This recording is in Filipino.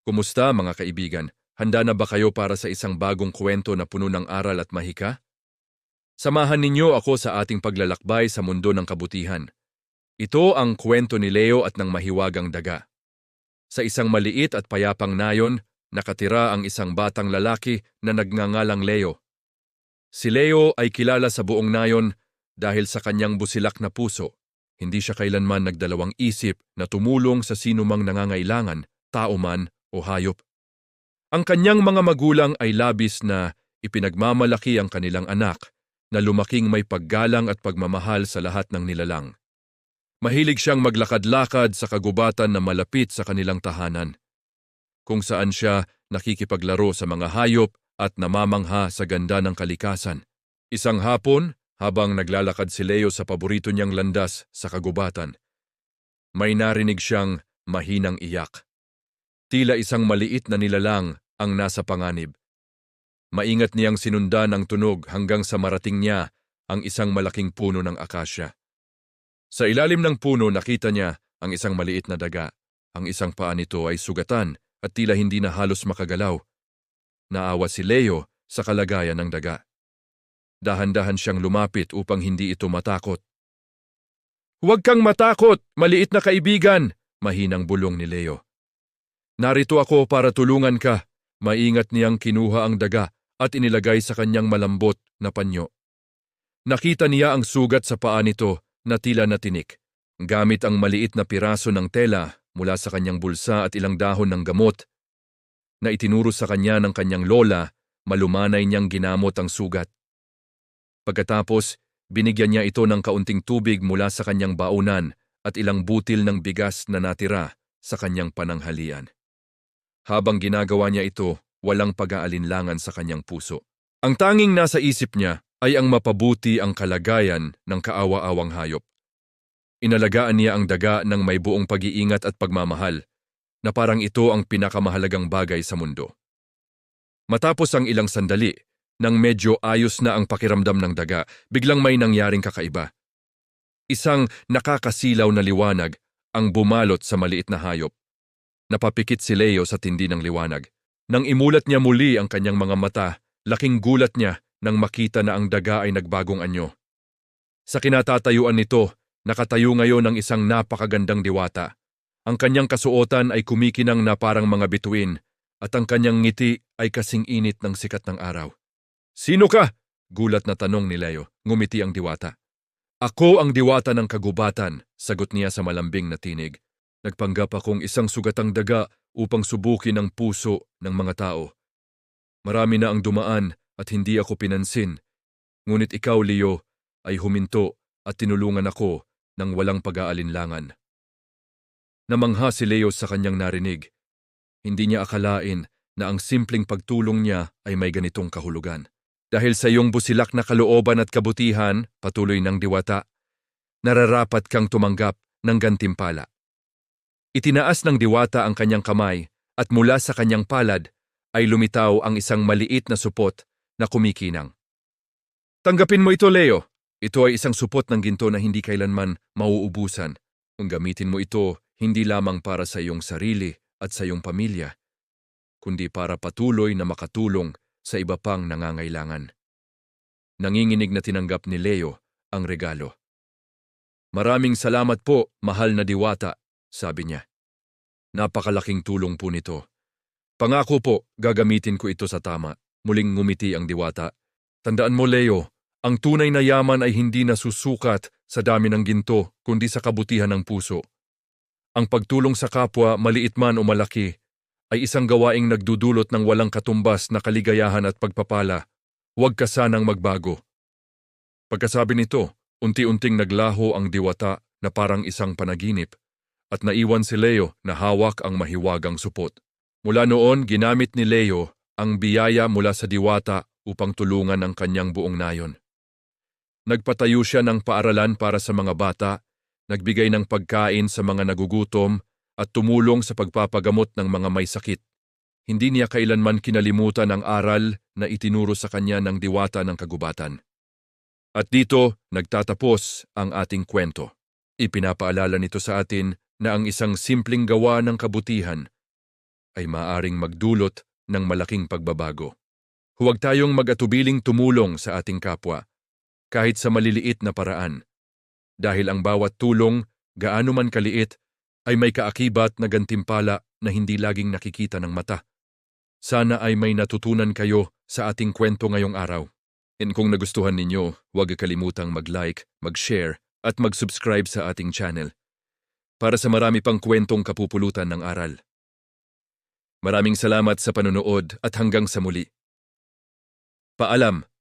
Kumusta mga kaibigan? Handa na ba kayo para sa isang bagong kwento na puno ng aral at mahika? Samahan ninyo ako sa ating paglalakbay sa mundo ng kabutihan. Ito ang kwento ni Leo at ng mahiwagang daga. Sa isang maliit at payapang nayon, nakatira ang isang batang lalaki na nagngangalang Leo. Si Leo ay kilala sa buong nayon dahil sa kanyang busilak na puso. Hindi siya kailanman nagdalawang isip na tumulong sa sinumang nangangailangan, tao man o hayop. Ang kanyang mga magulang ay labis na ipinagmamalaki ang kanilang anak na lumaking may paggalang at pagmamahal sa lahat ng nilalang. Mahilig siyang maglakad-lakad sa kagubatan na malapit sa kanilang tahanan, kung saan siya nakikipaglaro sa mga hayop at namamangha sa ganda ng kalikasan. Isang hapon, habang naglalakad si Leo sa paborito niyang landas sa kagubatan, may narinig siyang mahinang iyak. Tila isang maliit na nilalang ang nasa panganib. Maingat niyang sinundan ang tunog hanggang sa marating niya ang isang malaking puno ng akasya. Sa ilalim ng puno nakita niya ang isang maliit na daga. Ang isang paa nito ay sugatan at tila hindi na halos makagalaw. Naawa si Leo sa kalagayan ng daga. Dahan-dahan siyang lumapit upang hindi ito matakot. "Huwag kang matakot, maliit na kaibigan," mahinang bulong ni Leo. "Narito ako para tulungan ka." Maingat niyang kinuha ang daga at inilagay sa kanyang malambot na panyo. Nakita niya ang sugat sa paa nito na tila natinik. Gamit ang maliit na piraso ng tela mula sa kanyang bulsa at ilang dahon ng gamot na itinuro sa kanya ng kanyang lola, malumanay niyang ginamot ang sugat. Pagkatapos, binigyan niya ito ng kaunting tubig mula sa kanyang baunan at ilang butil ng bigas na natira sa kanyang pananghalian. Habang ginagawa niya ito, walang pag-aalinlangan sa kanyang puso. Ang tanging nasa isip niya ay ang mapabuti ang kalagayan ng kaawa-awang hayop. Inalagaan niya ang daga ng may buong pag-iingat at pagmamahal, na parang ito ang pinakamahalagang bagay sa mundo. Matapos ang ilang sandali, nang medyo ayos na ang pakiramdam ng daga, biglang may nangyaring kakaiba. Isang nakakasilaw na liwanag ang bumalot sa maliit na hayop. Napapikit si Leo sa tindi ng liwanag. Nang imulat niya muli ang kanyang mga mata, laking gulat niya nang makita na ang daga ay nagbagong anyo. Sa kinatatayuan nito, nakatayo ngayon ang isang napakagandang diwata. Ang kanyang kasuotan ay kumikinang na parang mga bituin at ang kanyang ngiti ay kasing init ng sikat ng araw. "Sino ka?" gulat na tanong ni Leo. Ngumiti ang diwata. "Ako ang diwata ng kagubatan," sagot niya sa malambing na tinig. "Nagpanggap akong isang sugatang daga upang subukin ang puso ng mga tao. Marami na ang dumaan at hindi ako pinansin. Ngunit ikaw, Leo, ay huminto at tinulungan ako ng walang pag-aalinlangan." Namangha si Leo sa kanyang narinig. Hindi niya akalain na ang simpleng pagtulong niya ay may ganitong kahulugan. "Dahil sa iyong busilak na kalooban at kabutihan," patuloy ng diwata, "nararapat kang tumanggap ng gantimpala." Itinaas ng diwata ang kanyang kamay at mula sa kanyang palad ay lumitaw ang isang maliit na supot na kumikinang. "Tanggapin mo ito, Leo. Ito ay isang supot ng ginto na hindi kailanman mauubusan. Kung gamitin mo ito, hindi lamang para sa iyong sarili at sa iyong pamilya, kundi para patuloy na makatulong sa iba pang nangangailangan." Nanginginig na tinanggap ni Leo ang regalo. "Maraming salamat po, mahal na diwata," sabi niya. "Napakalaking tulong po nito. Pangako po, gagamitin ko ito sa tama." Muling ngumiti ang diwata. "Tandaan mo, Leo, ang tunay na yaman ay hindi nasusukat sa dami ng ginto, kundi sa kabutihan ng puso. Ang pagtulong sa kapwa, maliit man o malaki, ay isang gawaing nagdudulot ng walang katumbas na kaligayahan at pagpapala. Huwag ka sanang magbago." Pagkasabi nito, unti-unting naglaho ang diwata na parang isang panaginip at naiwan si Leo na hawak ang mahiwagang supot. Mula noon, ginamit ni Leo ang biyaya mula sa diwata upang tulungan ang kanyang buong nayon. Nagpatayo siya ng paaralan para sa mga bata, nagbigay ng pagkain sa mga nagugutom at tumulong sa pagpapagamot ng mga may sakit. Hindi niya kailanman kinalimutan ang aral na itinuro sa kanya ng diwata ng kagubatan. At dito nagtatapos ang ating kwento. Ipinapaalala nito sa atin na ang isang simpleng gawa ng kabutihan ay maaring magdulot ng malaking pagbabago. Huwag tayong mag-atubiling tumulong sa ating kapwa, kahit sa maliliit na paraan. Dahil ang bawat tulong, gaano man kaliit, ay may kaakibat na gantimpala na hindi laging nakikita ng mata. Sana ay may natutunan kayo sa ating kwento ngayong araw. And kung nagustuhan ninyo, huwag kalimutang mag-like, mag-share, at mag-subscribe sa ating channel para sa marami pang kwentong kapupulutan ng aral. Maraming salamat sa panonood at hanggang sa muli. Paalam!